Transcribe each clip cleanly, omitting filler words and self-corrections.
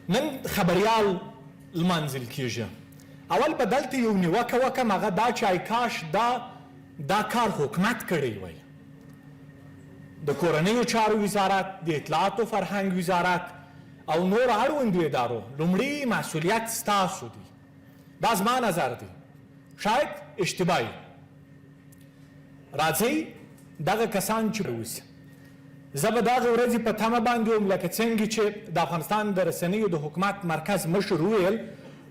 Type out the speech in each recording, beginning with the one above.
نن خبریال لمانځل کیږي. اول به دلته یو نیوکه وکړم، هغه دا چې کاش دا کار حکومت کړی وی. د کورنیو چارو وزارت، د اطلاعاتو فرهنګ وزارت او نور اړوندو ادارو لومړی مسؤلیت ستاسو دی. دا زما نظر دی، شاید اشتباهي. راځئ دغه کسان چې اوسي، زه به دغه ورځې په تمه باندې وم لکه څنګه چې د افغانستان د رسنیو د حکومت مرکز مشر وویل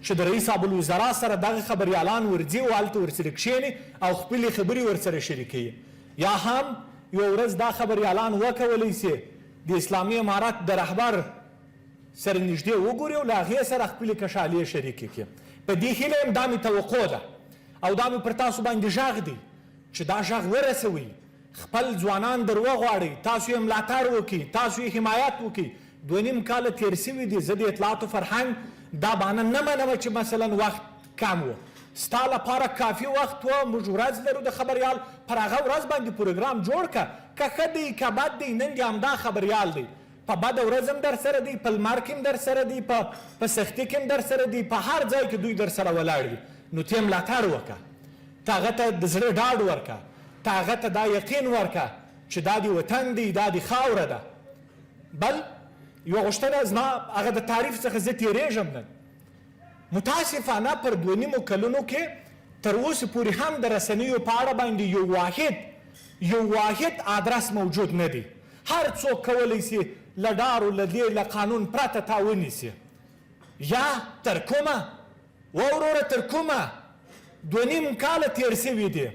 چې د رئیس الوزرا سره دغه خبریالان ورځي او هلته ورسره کښېني او خپلې خبرې ورسره شریکوي. یا هم یو ورځ دا خبریالان وکولی سي د اسلامي امارت د رهبر سره نږدې وګوري او له هغې سره خپلې کشالې شریکې کړي. په دې هیله یم دا مې توقع ده او دا مې پر تاسو باندې غږ دی چې دا غږ ورسوئ. خپل ځوانان در وغواړئ، تاسو یې ملاتړ وکړئ، تاسو یې حمایت وکړئ. 2.5 کاله تېر سوي دي. زه د اطلاعاتو فرهنګ دا بهانه نه منمه چې مثلا وخت کم و. ستا لپاره کافي وخت و، موږ ورځ لرو د خبریال، پر هغه ورځ باندې پروګرام جوړ کړه. که ښه دی که بد دی، نن دې همدا خبریال دی. په بده ورځ هم در سره دی، په لمر کې هم در سره دی، په سختي کې هم در سره دی، په هر ځای کې دوی در سره ولاړ دي. نو ته یې ملاتړ وکړه، ته هغه ته د زړه ډاډ ورکړه، ته هغه ته دا یقین ورکړه چې دا د وطن دی، دا د خاوره ده. بل یوه غوښتنه زما هغه د تعریف څخه زه تېرېږم نن. متاسفانه پر 2.5 کلونو کې تر اوسه پورې هم د رسنیو په اړه باندې یو واحد آدرس موجود نه دی. هر څوک کولی سي له ډارو له دې له قانون پرته تا ونیسي. یا تر کومه وروره تر کومه 2.5 کاله تېر سوي دي.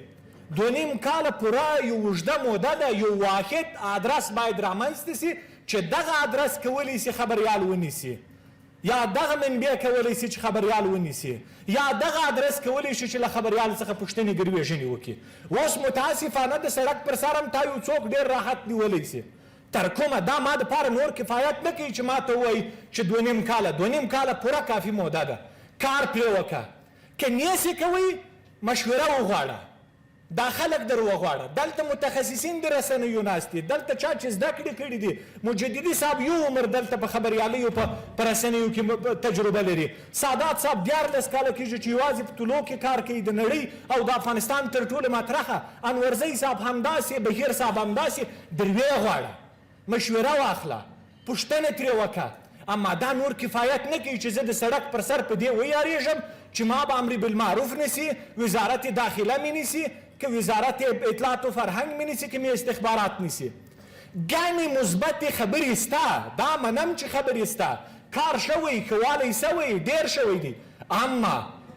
2.5 کاله پوره یو اوږده موده ده. یو واحد آدرس باید رامنځته سي چې دغه آدرس کولی سي خبریال ونیسي، یا دغه منبع کولی سي چې خبریال ونیسي، یا دغه آدرس کولی شي چې له خبریال څخه پوښتنې ګروېژنې وکړي. اوس متاسفانه د سړک پر سر هم تا یو څوک ډېر راحت نیولی سي. تر کومه دا ما دپاره نور کفایت نه کوي چې ما ته ووایي چې 2.5 کاله پوره کافي موده ده. کار پرې وکړه. که نیسې کوئ مشوره وغواړه، دا خلک در وغواړه. دلته متخصصین د رسنیو ناست دي، دلته چا چې زده کړې کړي دي. مجددي صاحب یو عمر دلته په خبریالیو په رسنیو کې تجربه لري. سادات صاحب 14 کاله کېږي چې یوازې په طلوع کې کار کوي د نړۍ او د افغانستان تر ټولو مطرحه. انورزی صاحب همداسې، بهیر صاحب همداسې. در ویې غواړه، مشوره واخله، پوښتنه ترې وکړه. اما دا نور کفایت نه کوي چې زه د سړک پر سر په دې ویاړېږم چې ما به امر بالمعروف نیسي، وزارت داخله مې نیسي، که وزارت اطلاعات و فرهنگ می نیسی، که می استخبارات نیسی. ګڼې مثبتې خبرې سته، دا منم چې خبرې سته، کار شوی، ښه والی شوی، ډېر شوی دی.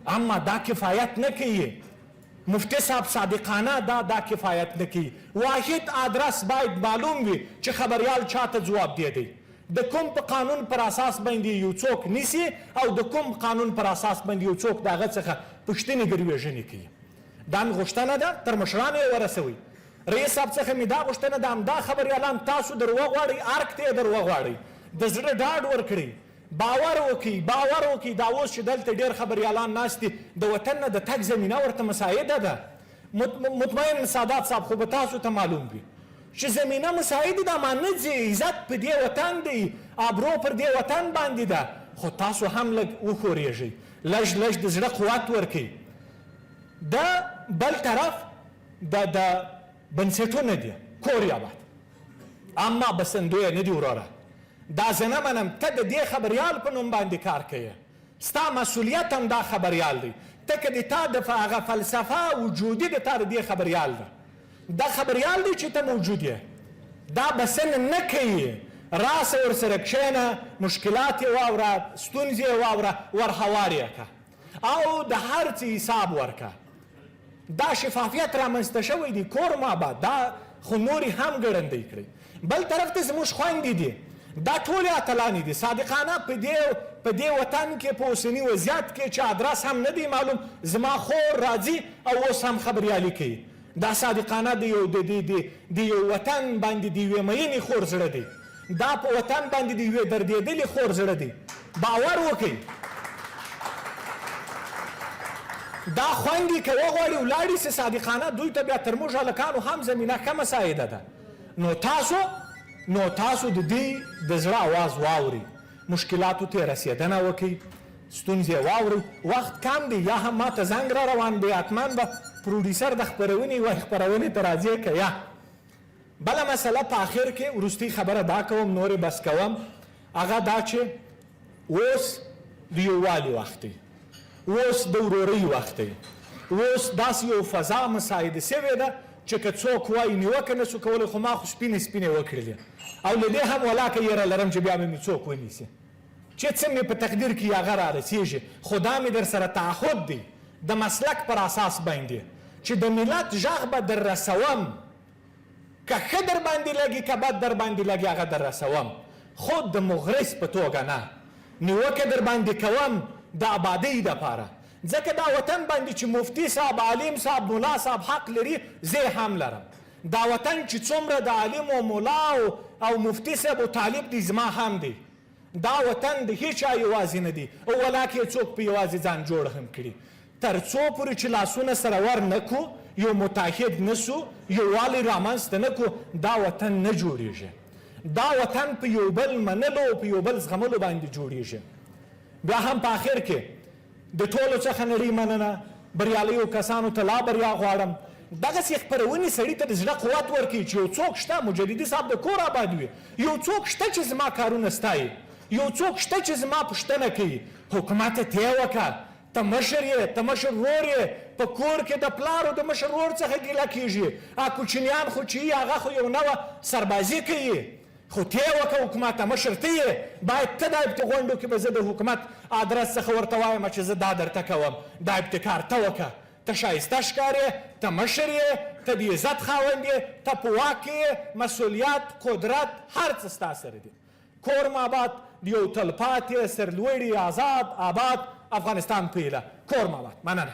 اما دا کفایت نه کوي. مفتی صاحب صادقانه دا کفایت نه کوي. واحد آدرس باید معلوم وي چې خبریال چاته ځواب دیدی. د کوم په قانون پر اساس باندې یو څوک نیسي او د کوم قانون پر اساس باندې یو څوک د هغه څخه پوښتنې ګروېژنې کوي. دا مې غوښتنه ده، تر مشرانو یې ورسوئ. رئیس صاحب څخه مې دا غوښتنه ده، همدا خبریالان تاسو در وغواړئ، ارګ ته یې در وغواړئ، د زړه ډاډ ورکړئ، باور وکړئ. دا اوس چې دلته ډېر خبریالان ناست دي، د وطن نه د تګ زمینه ورته مساعده ده. مطمئن سادات صاحب خو به تاسو ته معلوم وي چې زمینه مساعده ده. ما نه ځي، عزت په دې وطن دی، ابرو پر دې وطن باندې ده. خو تاسو هم لږ وښورېږئ، لږ د زړه قوت ورکئ. د بل طرف د بنسټونه دي، کور یې آباد، اما بسندویه نه دي وروره. دا زه نه منم. ته د دې خبریال په نوم باندې کار کوې، ستا مسؤلیت هم دا خبریال دی. ته که د تا د هغه فلسفه وجودي د تا د دې خبریال ده، دا خبریال دی چې ته موجود یې. دا بسنه نه کوي. راسه ورسره کښېنه، مشکلات یې واوره، ستونزې یې واوره، ورهوار یې کړه او د هر څه حساب ورکړه. دا شفافیت رامنځته شوی دی. کور ماباد دا خو نورې هم ګړندی کړئ. بل طرف ته زموږ خویندې دي، دا ټولې اتلانې دي صادقانه. په دې وطن کې په اوسني وضعیت کې چې آدرس هم نه دی معلوم، زما خور راځي او اوس هم خبریالي کوي. دا صادقانه د یو وطن باندې د یوې مینې خور زړه دی. دا په وطن باندې د یوې دردېدلې خور زړه دی. باور وکړئ. دا خویندې که وغواړي ولاړې سي صادقانه، دوی ته بیا تر موږ هلکانو هم زمینه ښه مساعده ده. نو تاسو د دې د زړه اواز واورئ. مشکلاتو ته رسېدنه وکړئ، ستونزې واورئ. وخت کم دی، یا هم ما ته زنګ را روان دی، حتما به پروډیوسر د خپرونې وایي خپرونې ته راځې که یا. بله مسله په آخر کې وروستۍ خبره دا کوم، نورې بس کوم، هغه دا چې اوس د یووالي وخت دی، اوس د ورورۍ وخت دی، اوس داسې یو فضا مساعده سوې ده چې که څوک وایي نیوکه نه سو کولی، خو ما خو سپینې سپینې وکړلې، او له دې هم ولاکه یېره لرم چې بیا به مې څوک ونیسي، چې څه مې په تقدیر کې هغه را رسېږي. خو دا مې در سره تعهد دی د مسلک پر اساس باندې چې د ملت غږ به در رسوم، که ښه در باندې لګي که بد در باندې لګي هغه در رسوم، خو د مغرض په توګه نه. نیوکه در باندې کوم د آبادۍ دپاره، ځکه دا وطن باندې چې مفتي صاحب، عالم صاحب، ملا صاحب حق لري، زه هم لرم. دا وطن چې څومره د عالم او ملا او مفتي صاحب او طالب دی، زما هم دی. دا وطن د هیچا یوازې نه دی، او ولاکې څوک په یوازې ځان جوړ هم کړي. تر څو پورې چې لاسونه سره ور نه کړو، یو متحد نه سو، یووالی رامنځته نه کړو، دا وطن نه جوړېږي. دا وطن په یو بل منلو او په یو بل زغملو باندې جوړېږي. بیا هم په آخر کې د ټولو څخه نړۍ مننه، بریالیو کسانو ته لا بریا غواړم. دغسې خپرونې سړي ته د زړه قوت ورکوي چې یو څوک شته، مجددي صاحب د کور آباد وي، یو څوک شته چې زما کارونه ستایي، یو څوک شته چې زما پوښتنه کوي. حکومته ته یې وکړه، ته مشر یې، ته مشر ورور یې، په کور کې د پلار او د مشر ورور څخه ګیله کېږي. کوچنیان خو چې یي هغه خو یو نوه سربازي کوي، خو ته یې وکړه حکومته، مشر ته یې. باید ته دا په غونډو کې به زه د حکومت ادرس څخه ورته وایم چې زه دا درته کوم، دا ابتکار ته وکړه. ته ښایسته ښکارې، ته مشر یې، ته د عزت خاوند یې، ته په واک کې مسؤلیت، قدرت، هر څه ستا سره دي. کور ماباد د یو تلپاتې، سرلوړي، آزاد، آباد افغانستان په هیله. کور ماباد. مننه.